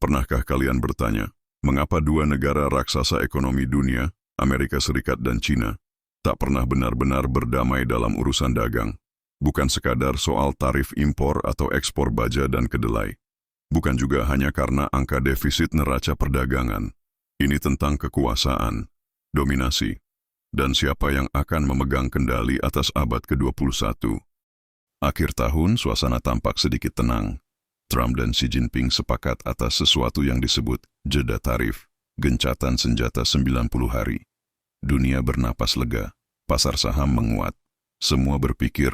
Pernahkah kalian bertanya, mengapa dua negara raksasa ekonomi dunia, Amerika Serikat dan China, tak pernah benar-benar berdamai dalam urusan dagang? Bukan sekadar soal tarif impor atau ekspor baja dan kedelai. Bukan juga hanya karena angka defisit neraca perdagangan. Ini tentang kekuasaan, dominasi, dan siapa yang akan memegang kendali atas abad ke-21. Akhir tahun, suasana tampak sedikit tenang. Trump dan Xi Jinping sepakat atas sesuatu yang disebut jeda tarif, gencatan senjata 90 hari. Dunia bernapas lega, pasar saham menguat. Semua berpikir,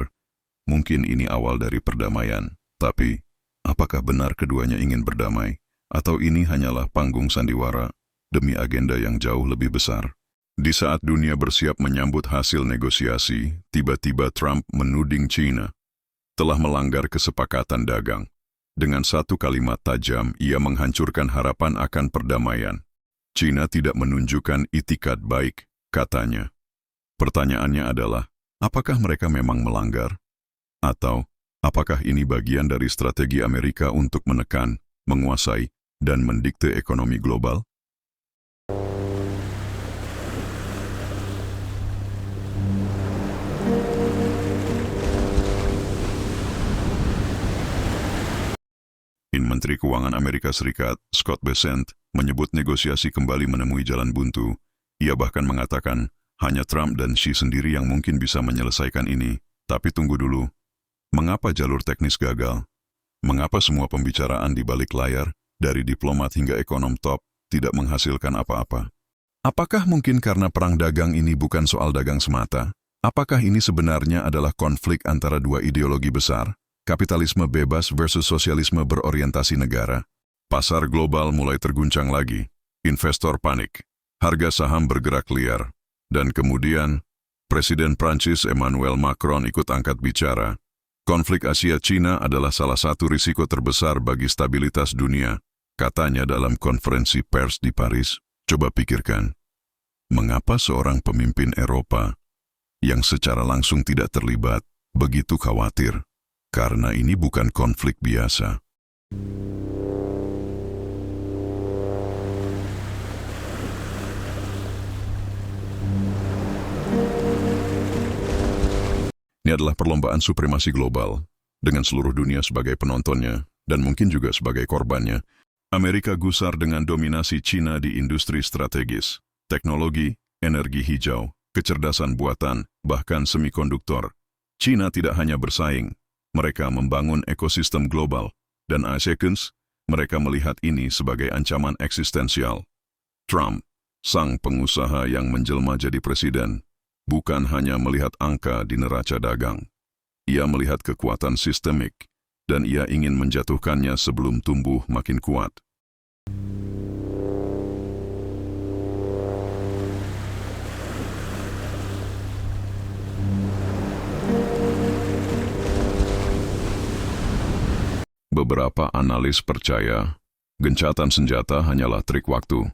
mungkin ini awal dari perdamaian. Tapi, apakah benar keduanya ingin berdamai? Atau ini hanyalah panggung sandiwara demi agenda yang jauh lebih besar? Di saat dunia bersiap menyambut hasil negosiasi, tiba-tiba Trump menuding China telah melanggar kesepakatan dagang. Dengan satu kalimat tajam, ia menghancurkan harapan akan perdamaian. China tidak menunjukkan itikat baik, katanya. Pertanyaannya adalah, apakah mereka memang melanggar? Atau, apakah ini bagian dari strategi Amerika untuk menekan, menguasai, dan mendikte ekonomi global? Menteri Keuangan Amerika Serikat, Scott Bessent, menyebut negosiasi kembali menemui jalan buntu. Ia bahkan mengatakan, hanya Trump dan Xi sendiri yang mungkin bisa menyelesaikan ini. Tapi tunggu dulu, mengapa jalur teknis gagal? Mengapa semua pembicaraan di balik layar, dari diplomat hingga ekonom top, tidak menghasilkan apa-apa? Apakah mungkin karena perang dagang ini bukan soal dagang semata? Apakah ini sebenarnya adalah konflik antara dua ideologi besar? Kapitalisme bebas versus sosialisme berorientasi negara. Pasar global mulai terguncang lagi. Investor panik. Harga saham bergerak liar. Dan kemudian, Presiden Prancis Emmanuel Macron ikut angkat bicara. Konflik Asia-China adalah salah satu risiko terbesar bagi stabilitas dunia, katanya dalam konferensi pers di Paris. Coba pikirkan, mengapa seorang pemimpin Eropa yang secara langsung tidak terlibat begitu khawatir? Karena ini bukan konflik biasa. Ini adalah perlombaan supremasi global, dengan seluruh dunia sebagai penontonnya, dan mungkin juga sebagai korbannya. Amerika gusar dengan dominasi China di industri strategis, teknologi, energi hijau, kecerdasan buatan, bahkan semikonduktor. China tidak hanya bersaing, mereka membangun ekosistem global, dan ASEAN, mereka melihat ini sebagai ancaman eksistensial. Trump, sang pengusaha yang menjelma jadi presiden, bukan hanya melihat angka di neraca dagang. Ia melihat kekuatan sistemik, dan ia ingin menjatuhkannya sebelum tumbuh makin kuat. Beberapa analis percaya, gencatan senjata hanyalah trik waktu.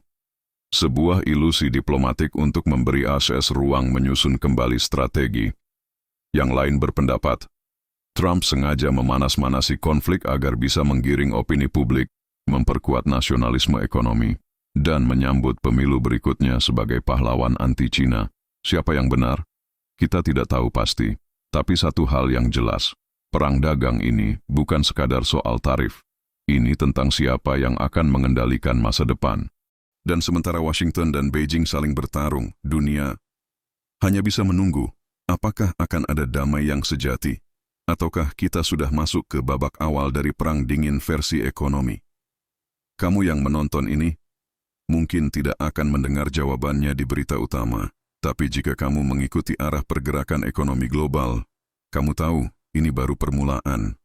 Sebuah ilusi diplomatik untuk memberi AS ruang menyusun kembali strategi. Yang lain berpendapat, Trump sengaja memanas-manasi konflik agar bisa menggiring opini publik, memperkuat nasionalisme ekonomi, dan menyambut pemilu berikutnya sebagai pahlawan anti-Cina. Siapa yang benar? Kita tidak tahu pasti, tapi satu hal yang jelas. Perang dagang ini bukan sekadar soal tarif. Ini tentang siapa yang akan mengendalikan masa depan. Dan sementara Washington dan Beijing saling bertarung, dunia hanya bisa menunggu apakah akan ada damai yang sejati, ataukah kita sudah masuk ke babak awal dari perang dingin versi ekonomi. Kamu yang menonton ini mungkin tidak akan mendengar jawabannya di berita utama, tapi jika kamu mengikuti arah pergerakan ekonomi global, kamu tahu, ini baru permulaan.